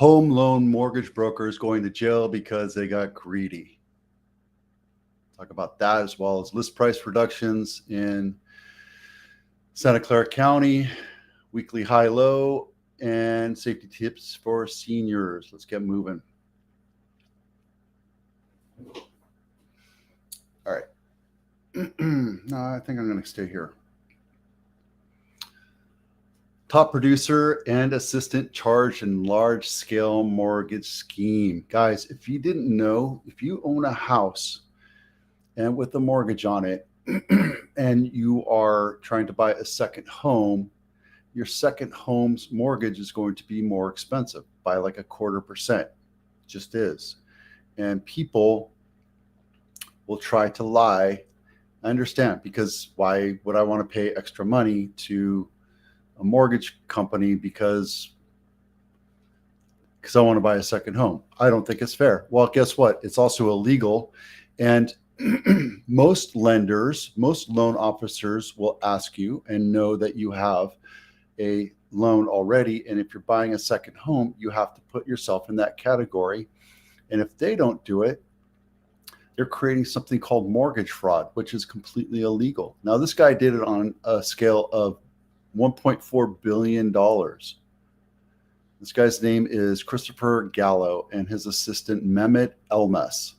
Home loan mortgage brokers going to jail because they got greedy. Talk about that, as well as list price reductions in Santa Clara County, weekly high low, and safety tips for seniors. Let's get moving. All right. No, I think I'm going to stay here. Top producer and assistant charged in large scale mortgage scheme. Guys, if you didn't know, if you own a house and with a mortgage on it, and you are trying to buy a second home, your second home's mortgage is going to be more expensive by like 0.25%. Just is. And people will try to lie. I understand, because why would I want to pay extra money to a mortgage company because I want to buy a second home? I don't think it's fair. Well, guess what? It's also illegal. And most lenders, most loan officers will ask you and know that you have a loan already. And if you're buying a second home, you have to put yourself in that category. And if they don't do it, they're creating something called mortgage fraud, which is completely illegal. Now, this guy did it on a scale of $1.4 billion. This guy's name is Christopher Gallo, and his assistant Mehmet Elmas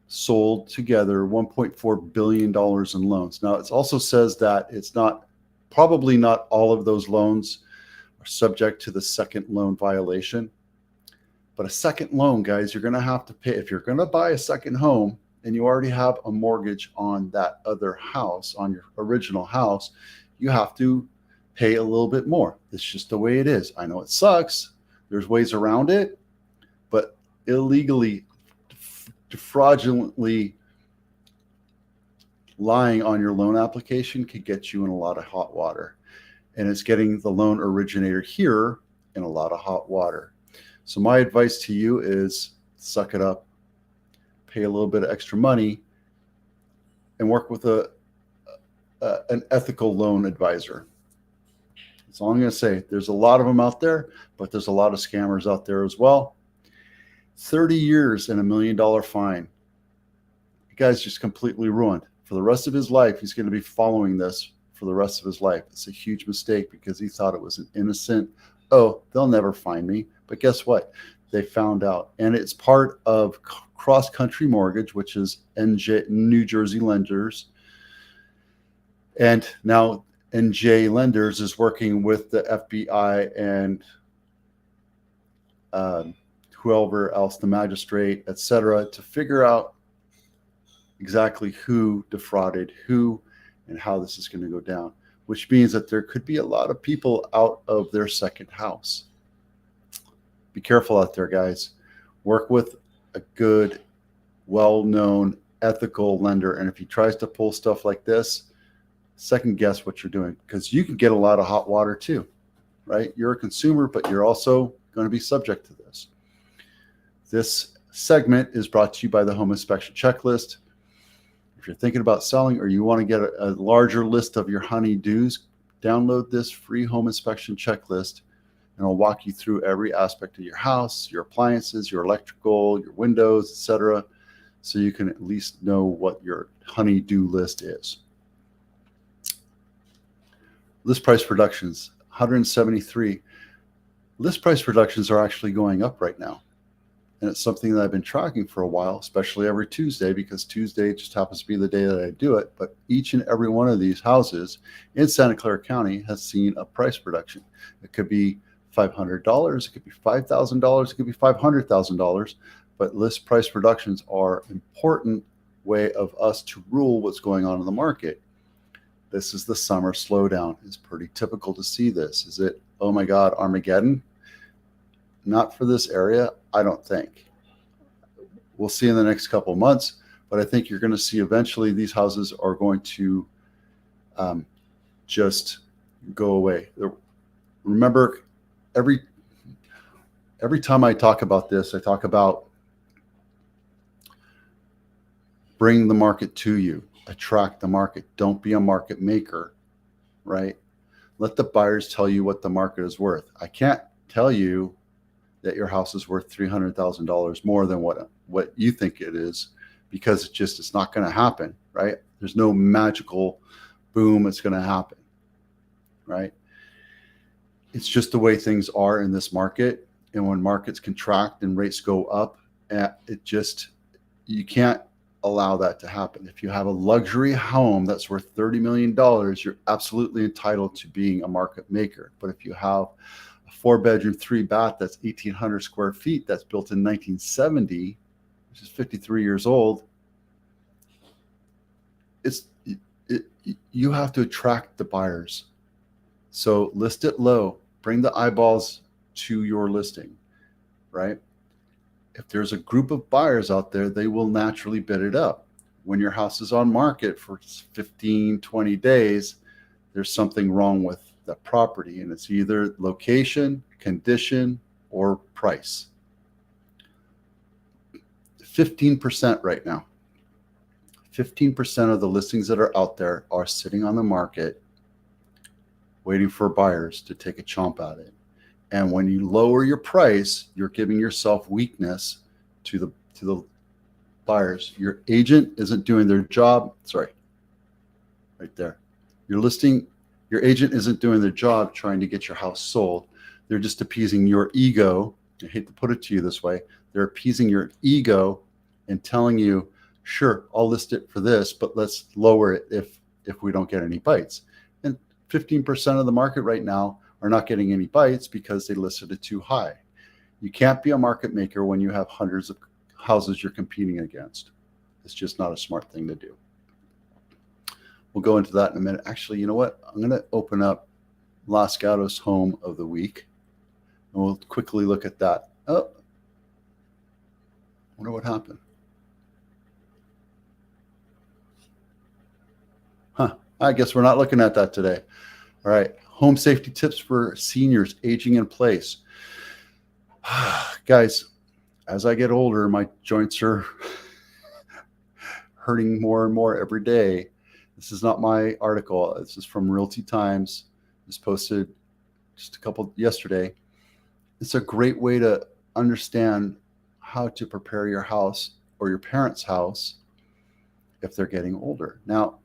sold together $1.4 billion in loans. Now, it also says that it's probably not all of those loans are subject to the second loan violation. But a second loan, guys, you're going to have to pay. If you're going to buy a second home and you already have a mortgage on that other house, on your original house, you have to pay a little bit more. It's just the way it is. I know it sucks. There's ways around it, but illegally, fraudulently lying on your loan application could get you in a lot of hot water. And it's getting the loan originator here in a lot of hot water. So my advice to you is suck it up, pay a little bit of extra money, and work with an ethical loan advisor. That's all I'm going to say. There's a lot of them out there, but there's a lot of scammers out there as well. 30 years and $1 million fine. The guy's just completely ruined. For the rest of his life, he's going to be following this for the rest of his life. It's a huge mistake because he thought it was an innocent, oh, they'll never find me. But guess what? They found out. And it's part of Cross Country Mortgage, which is New Jersey Lenders. And now NJ Lenders is working with the FBI and whoever else, the magistrate, etc., to figure out exactly who defrauded who and how this is going to go down, which means that there could be a lot of people out of their second house. Be careful out there, guys. Work with a good, well-known, ethical lender. And if he tries to pull stuff like this, second guess what you're doing, because you can get a lot of hot water too, right? You're a consumer, but you're also going to be subject to this. This segment is brought to you by the Home Inspection Checklist. If you're thinking about selling or you want to get a larger list of your honey-dos, download this free home inspection checklist, and I'll walk you through every aspect of your house, your appliances, your electrical, your windows, etc., so you can at least know what your honey-do list is. List price reductions, 173. List price reductions are actually going up right now. And it's something that I've been tracking for a while, especially every Tuesday, because Tuesday just happens to be the day that I do it. But each and every one of these houses in Santa Clara County has seen a price reduction. It could be $500, it could be $5,000, it could be $500,000. But list price reductions are an important way of us to rule what's going on in the market. This is the summer slowdown. It's pretty typical to see this. Is it, oh my God, Armageddon? Not for this area, I don't think. We'll see in the next couple of months, but I think you're going to see eventually these houses are going to just go away. Remember, every time I talk about this, I talk about bring the market to you, attract the market. Don't be a market maker, right? Let the buyers tell you what the market is worth. I can't tell you that your house is worth $300,000 more than what you think it is, because it's not going to happen, right? There's no magical boom, it's going to happen, right? It's just the way things are in this market. And when markets contract and rates go up, you can't allow that to happen. If you have a luxury home that's worth $30 million, you're absolutely entitled to being a market maker. But if you have a 4-bedroom, 3-bath that's 1,800 square feet, that's built in 1970, which is 53 years old, you have to attract the buyers. So list it low, bring the eyeballs to your listing, right? If there's a group of buyers out there, they will naturally bid it up. When your house is on market for 15, 20 days, there's something wrong with the property, and it's either location, condition, or price. 15% right now. 15% of the listings that are out there are sitting on the market waiting for buyers to take a chomp at it. And when you lower your price, you're giving yourself weakness to the buyers. Your agent isn't doing their job. Sorry, right there. Your agent isn't doing their job trying to get your house sold. They're just appeasing your ego. I hate to put it to you this way. They're appeasing your ego and telling you, sure, I'll list it for this, but let's lower it if we don't get any bites. And 15% of the market right now are not getting any bites because they listed it too high. You can't be a market maker when you have hundreds of houses you're competing against. It's just not a smart thing to do. We'll go into that in a minute. Actually, you know what? I'm going to open up Los Gatos Home of the Week, and we'll quickly look at that. Oh, I wonder what happened. I guess we're not looking at that today. All right. Home safety tips for seniors aging in place. Guys, as I get older, my joints are hurting more and more every day. This is not my article. This is from Realty Times. It was posted just yesterday. It's a great way to understand how to prepare your house or your parents' house if they're getting older. Now,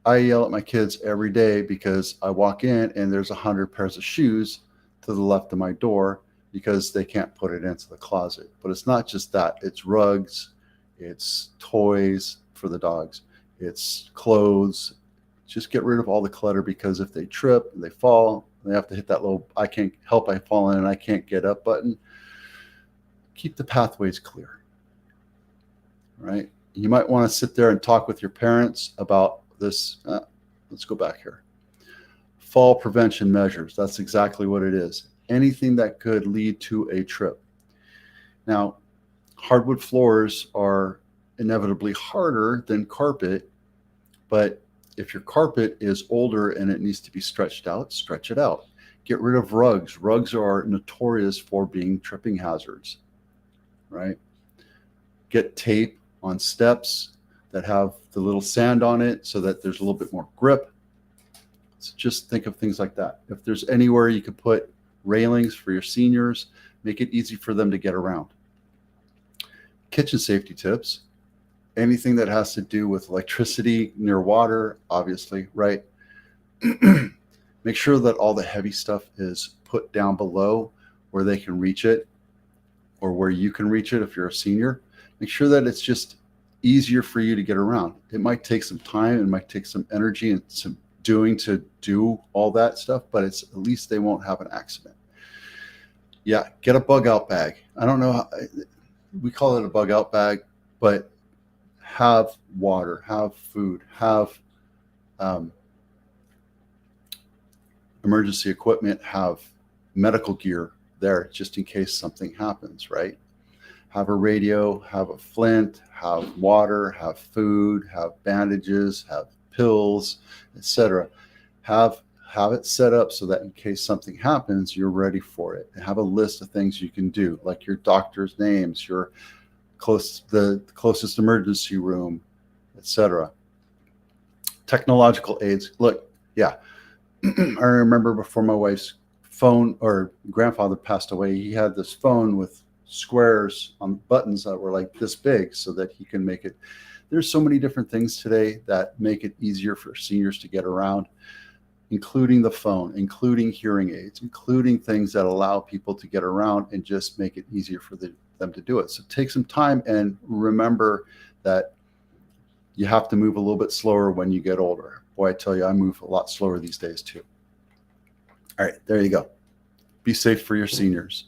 I yell at my kids every day because I walk in and there's 100 pairs of shoes to the left of my door because they can't put it into the closet. But it's not just that. It's rugs, it's toys for the dogs, it's clothes. Just get rid of all the clutter, because if they trip and they fall, they have to hit that little I can't help, I fall in and I can't get up button. Keep the pathways clear, right? You might want to sit there and talk with your parents about this. Let's go back here. Fall prevention measures. That's exactly what it is. Anything that could lead to a trip. Now, hardwood floors are inevitably harder than carpet, but if your carpet is older and it needs to be stretched out, stretch it out. Get rid of rugs. Rugs are notorious for being tripping hazards, right? Get tape on steps that have the little sand on it so that there's a little bit more grip. So just think of things like that. If there's anywhere you could put railings for your seniors, make it easy for them to get around. Kitchen safety tips. Anything that has to do with electricity, near water, obviously, right? Make sure that all the heavy stuff is put down below where they can reach it, or where you can reach it if you're a senior. Make sure that it's just easier for you to get around. It might take some time, it might take some energy and some doing to do all that stuff, but it's at least they won't have an accident. Yeah, get a bug out bag. I don't know how, we call it a bug out bag, but have water, have food, have emergency equipment, have medical gear there just in case something happens, right? Have a radio, have a flint, have water, have food, have bandages, have pills, etc. Have it set up so that in case something happens, you're ready for it. And have a list of things you can do, like your doctor's names, the closest emergency room, etc. Technological aids. Look, yeah, I remember before my wife's phone, or grandfather passed away, he had this phone with squares on buttons that were like this big so that he can make it. There's so many different things today that make it easier for seniors to get around, including the phone, including hearing aids, including things that allow people to get around and just make it easier for them to do it. So take some time and remember that you have to move a little bit slower when you get older. Boy, I tell you, I move a lot slower these days too. All right, there you go. Be safe for your seniors.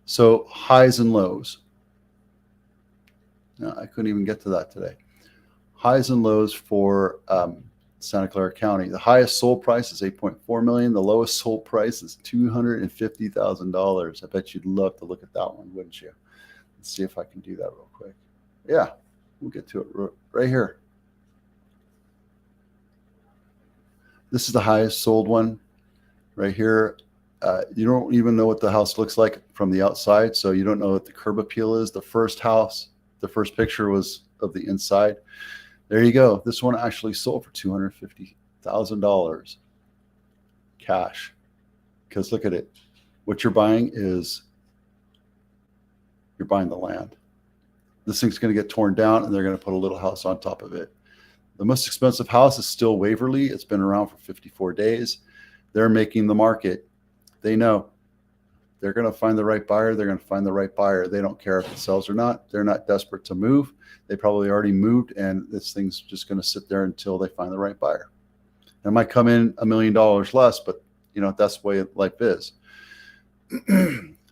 So highs and lows. No, I couldn't even get to that today. Highs and lows for Santa Clara County. The highest sold price is $8.4 million. The lowest sold price is $250,000. I bet you'd love to look at that one, wouldn't you? Let's see if I can do that real quick. Yeah, we'll get to it right here. This is the highest sold one right here. You don't even know what the house looks like from the outside, so you don't know what the curb appeal is. The first house, the first picture was of the inside. There you go. This one actually sold for $250,000 cash. Because look at it. What you're buying is, you're buying the land. This thing's going to get torn down and they're going to put a little house on top of it. The most expensive house is still Waverly. It's been around for 54 days. They're making the market. They know they're going to find the right buyer. They're going to find the right buyer. They don't care if it sells or not. They're not desperate to move. They probably already moved, and this thing's just going to sit there until they find the right buyer. It might come in $1 million less, but you know, that's the way life is.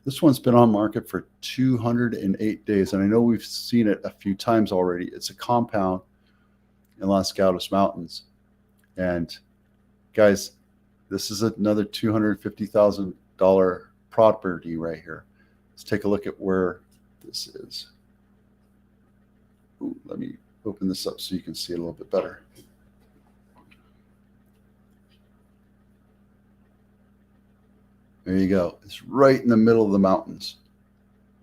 This one's been on market for 208 days, and I know we've seen it a few times already. It's a compound in Los Gatos Mountains. And guys, this is another $250,000 property right here. Let's take a look at where this is. Ooh, let me open this up so you can see it a little bit better. There you go. It's right in the middle of the mountains.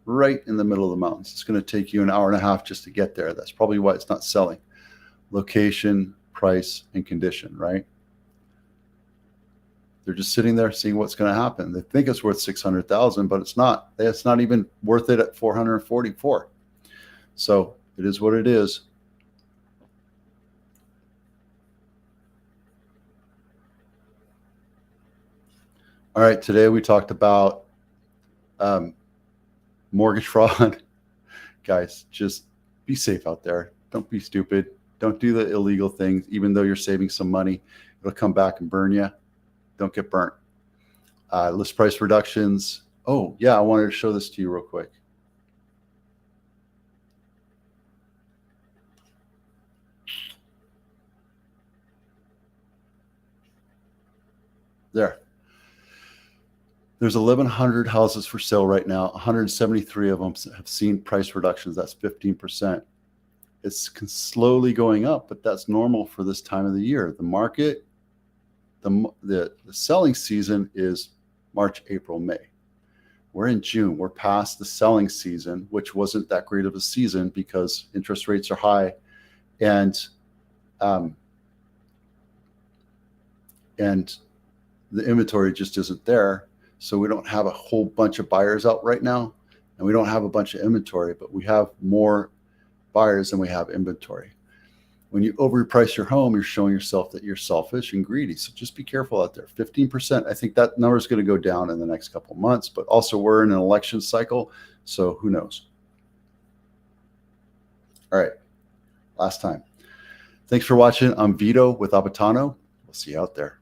Right in the middle of the mountains. It's going to take you an hour and a half just to get there. That's probably why it's not selling. Location, price, and condition, right? They're just sitting there seeing what's going to happen. They think it's worth $600,000, but it's not. It's not even worth it at $444,000. So it is what it is. All right, today we talked about mortgage fraud. Guys, just be safe out there. Don't be stupid. Don't do the illegal things, even though you're saving some money. It'll come back and burn you. Don't get burnt. List price reductions. Oh, yeah, I wanted to show this to you real quick. There. There's 1,100 houses for sale right now. 173 of them have seen price reductions. That's 15%. It's slowly going up, but that's normal for this time of the year. The market, the selling season is March, April, May. We're in June. We're past the selling season, which wasn't that great of a season because interest rates are high, and the inventory just isn't there. So we don't have a whole bunch of buyers out right now, and we don't have a bunch of inventory, but we have more buyers than we have inventory. When you overprice your home, you're showing yourself that you're selfish and greedy. So just be careful out there. 15%, I think that number is going to go down in the next couple of months, but also we're in an election cycle, so who knows? All right, last time. Thanks for watching. I'm Vito with Abitano. We'll see you out there.